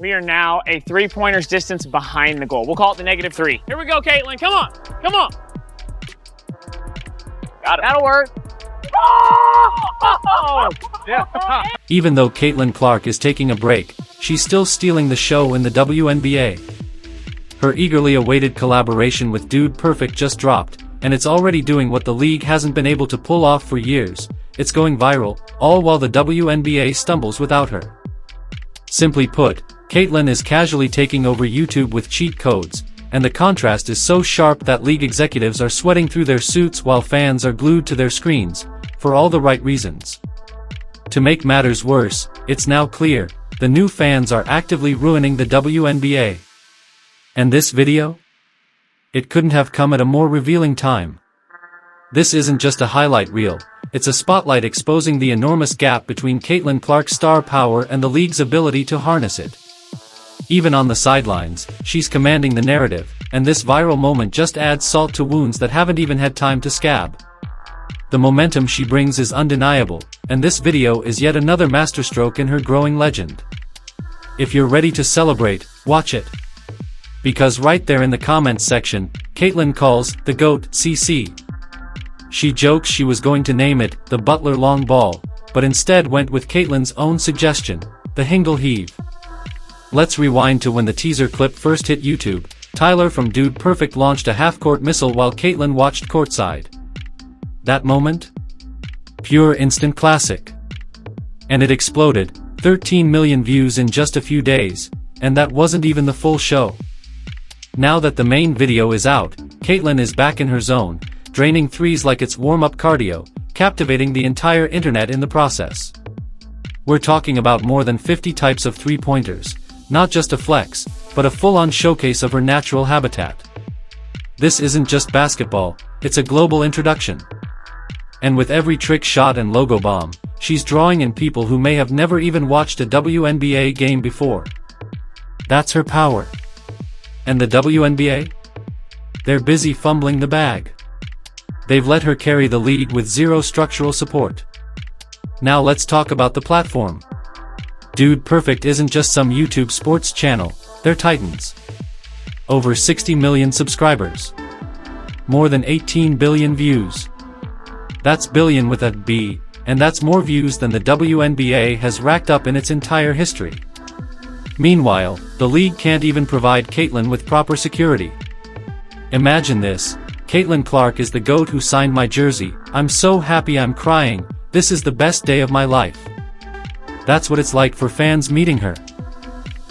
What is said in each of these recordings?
We are now a 3-pointers distance behind the goal. We'll call it the -3. Here we go, Caitlin. Come on. Come on. Got it. That'll work. Oh! Yeah. Even though Caitlin Clark is taking a break, she's still stealing the show in the WNBA. Her eagerly awaited collaboration with Dude Perfect just dropped, and it's already doing what the league hasn't been able to pull off for years. It's going viral, all while the WNBA stumbles without her. Simply put, Caitlin is casually taking over YouTube with cheat codes, and the contrast is so sharp that league executives are sweating through their suits while fans are glued to their screens, for all the right reasons. To make matters worse, it's now clear, the new fans are actively ruining the WNBA. And this video? It couldn't have come at a more revealing time. This isn't just a highlight reel, it's a spotlight exposing the enormous gap between Caitlin Clark's star power and the league's ability to harness it. Even on the sidelines, she's commanding the narrative, and this viral moment just adds salt to wounds that haven't even had time to scab. The momentum she brings is undeniable, and this video is yet another masterstroke in her growing legend. If you're ready to celebrate, watch it. Because right there in the comments section, Caitlin calls the GOAT CC. She jokes she was going to name it the Butler Long Ball, but instead went with Caitlin's own suggestion, the Hingle Heave. Let's rewind to when the teaser clip first hit YouTube. Tyler from Dude Perfect launched a half-court missile while Caitlin watched courtside. That moment? Pure instant classic. And it exploded, 13 million views in just a few days, and that wasn't even the full show. Now that the main video is out, Caitlin is back in her zone, draining threes like it's warm-up cardio, captivating the entire internet in the process. We're talking about more than 50 types of three-pointers, not just a flex, but a full-on showcase of her natural habitat. This isn't just basketball, it's a global introduction. And with every trick shot and logo bomb, she's drawing in people who may have never even watched a WNBA game before. That's her power. And the WNBA? They're busy fumbling the bag. They've let her carry the league with zero structural support. Now let's talk about the platform. Dude Perfect isn't just some YouTube sports channel, they're titans. Over 60 million subscribers. More than 18 billion views. That's billion with a B, and that's more views than the WNBA has racked up in its entire history. Meanwhile, the league can't even provide Caitlin with proper security. Imagine this, Caitlin Clark is the GOAT who signed my jersey, I'm so happy I'm crying, this is the best day of my life. That's what it's like for fans meeting her.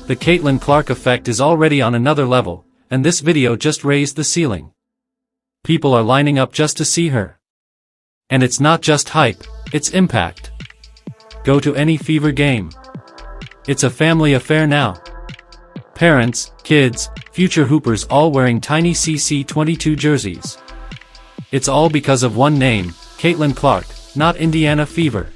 The Caitlin Clark effect is already on another level, and this video just raised the ceiling. People are lining up just to see her. And it's not just hype, it's impact. Go to any Fever game. It's a family affair now. Parents, kids, future hoopers all wearing tiny CC22 jerseys. It's all because of one name, Caitlin Clark, not Indiana Fever.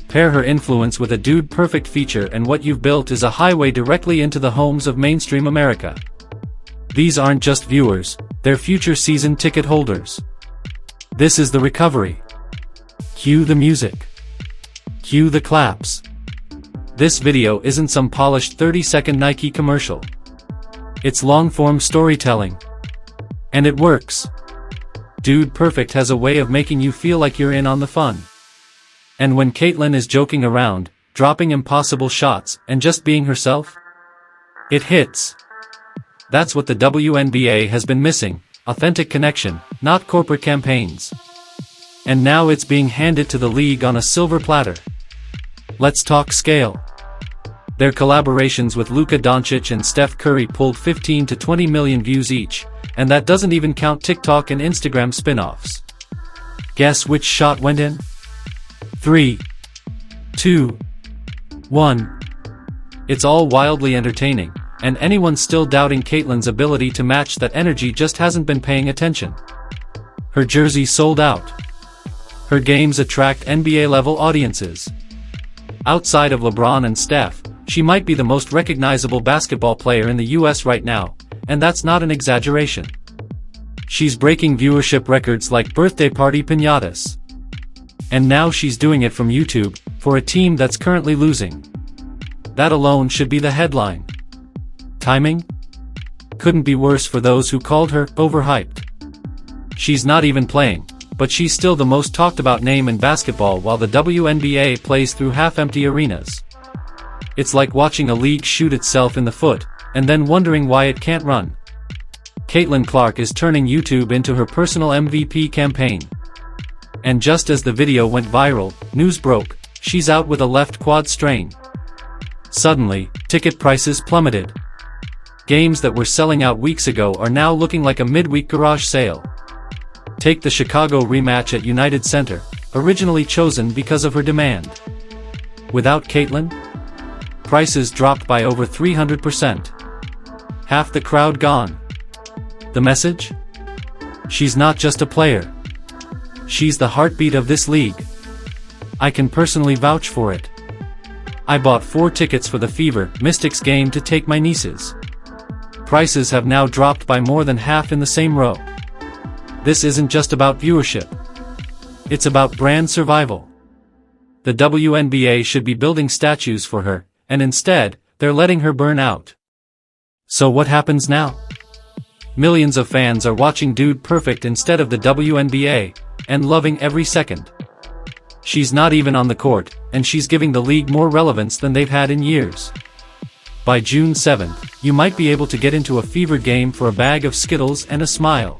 Pair her influence with a Dude Perfect feature and what you've built is a highway directly into the homes of mainstream America. These aren't just viewers, they're future season ticket holders. This is the recovery. Cue the music. Cue the claps. This video isn't some polished 30-second Nike commercial. It's long-form storytelling. And it works. Dude Perfect has a way of making you feel like you're in on the fun. And when Caitlin is joking around, dropping impossible shots, and just being herself, it hits. That's what the WNBA has been missing, authentic connection, not corporate campaigns. And now it's being handed to the league on a silver platter. Let's talk scale. Their collaborations with Luka Doncic and Steph Curry pulled 15 to 20 million views each, and that doesn't even count TikTok and Instagram spin-offs. Guess which shot went in? 3, 2, 1. It's all wildly entertaining, and anyone still doubting Caitlin's ability to match that energy just hasn't been paying attention. Her jersey sold out. Her games attract NBA-level audiences. Outside of LeBron and Steph, she might be the most recognizable basketball player in the US right now, and that's not an exaggeration. She's breaking viewership records like birthday party piñatas. And now she's doing it from YouTube, for a team that's currently losing. That alone should be the headline. Timing? Couldn't be worse for those who called her overhyped. She's not even playing, but she's still the most talked about name in basketball while the WNBA plays through half-empty arenas. It's like watching a league shoot itself in the foot, and then wondering why it can't run. Caitlin Clark is turning YouTube into her personal MVP campaign. And just as the video went viral, news broke, she's out with a left quad strain. Suddenly, ticket prices plummeted. Games that were selling out weeks ago are now looking like a midweek garage sale. Take the Chicago rematch at United Center, originally chosen because of her demand. Without Caitlin, prices dropped by over 300%. Half the crowd gone. The message? She's not just a player. She's the heartbeat of this league. I can personally vouch for it. I bought 4 tickets for the Fever Mystics game to take my nieces. Prices have now dropped by more than half in the same row. This isn't just about viewership. It's about brand survival. The WNBA should be building statues for her, and instead, they're letting her burn out. So what happens now? Millions of fans are watching Dude Perfect instead of the WNBA, and loving every second. She's not even on the court, and she's giving the league more relevance than they've had in years. By June 7th, you might be able to get into a Fever game for a bag of Skittles and a smile.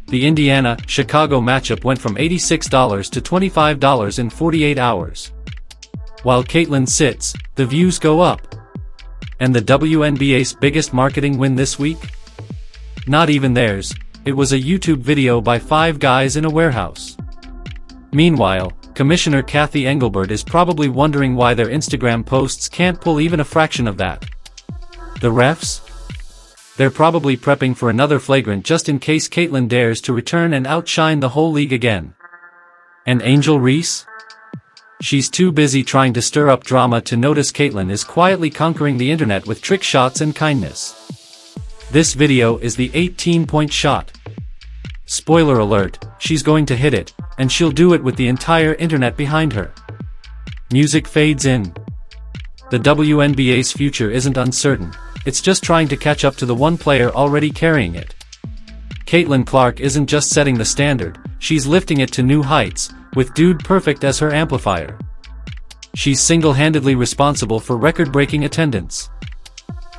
The Indiana-Chicago matchup went from $86 to $25 in 48 hours. While Caitlin sits, the views go up. And the WNBA's biggest marketing win this week? Not even theirs, it was a YouTube video by 5 guys in a warehouse. Meanwhile, Commissioner Kathy Engelbert is probably wondering why their Instagram posts can't pull even a fraction of that. The refs? They're probably prepping for another flagrant just in case Caitlin dares to return and outshine the whole league again. And Angel Reese? She's too busy trying to stir up drama to notice Caitlin is quietly conquering the internet with trick shots and kindness. This video is the 18-point shot. Spoiler alert, she's going to hit it, and she'll do it with the entire internet behind her. Music fades in. The WNBA's future isn't uncertain, it's just trying to catch up to the one player already carrying it. Caitlin Clark isn't just setting the standard, she's lifting it to new heights, with Dude Perfect as her amplifier. She's single-handedly responsible for record-breaking attendance.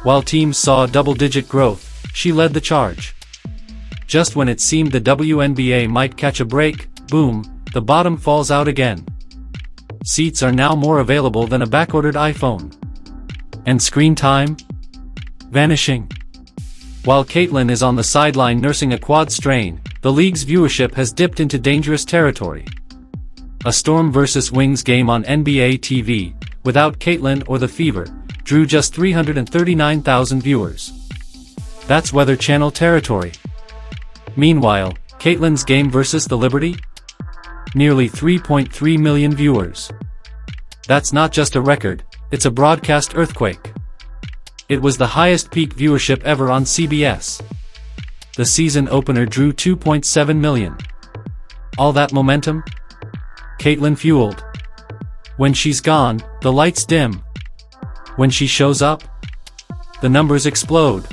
While teams saw double-digit growth, she led the charge. Just when it seemed the WNBA might catch a break, boom, the bottom falls out again. Seats are now more available than a backordered iPhone. And screen time? Vanishing. While Caitlin is on the sideline nursing a quad strain, the league's viewership has dipped into dangerous territory. A Storm vs. Wings game on NBA TV, without Caitlin or the Fever, drew just 339,000 viewers. That's Weather Channel territory. Meanwhile, Caitlin's game versus the Liberty? Nearly 3.3 million viewers. That's not just a record, it's a broadcast earthquake. It was the highest peak viewership ever on CBS. The season opener drew 2.7 million. All that momentum? Caitlin fueled. When she's gone, the lights dim. When she shows up, the numbers explode.